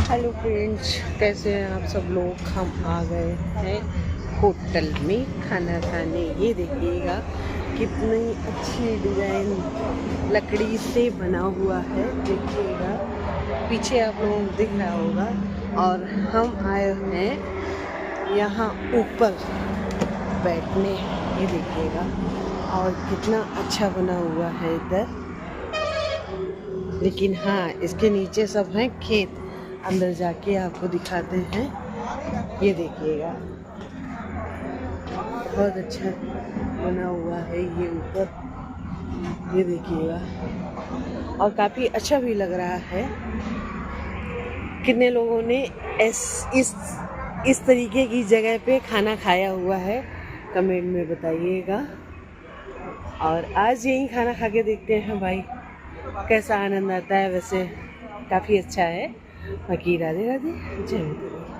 Hello friends, कैसे हैं आप सब लोग। हम आ गए हैं होटल में खाना खाने। ये देखिएगा कितनी अच्छी डिज़ाइन लकड़ी से बना हुआ है। देखिएगा पीछे आप लोगों को दिख रहा होगा। और हम आए हैं यहाँ ऊपर बैठने। ये देखिएगा और कितना अच्छा बना हुआ है इधर। लेकिन हाँ, इसके नीचे सब हैं खेत। अंदर जाके आपको दिखाते हैं। ये देखिएगा बहुत अच्छा बना हुआ है ये ऊपर। ये देखिएगा और काफ़ी अच्छा भी लग रहा है। कितने लोगों ने इस तरीके की जगह पे खाना खाया हुआ है, कमेंट में बताइएगा। और आज यही खाना खा के देखते हैं भाई कैसा आनंद आता है। वैसे काफ़ी अच्छा है। बाकी राधे राधे, जय माता दी।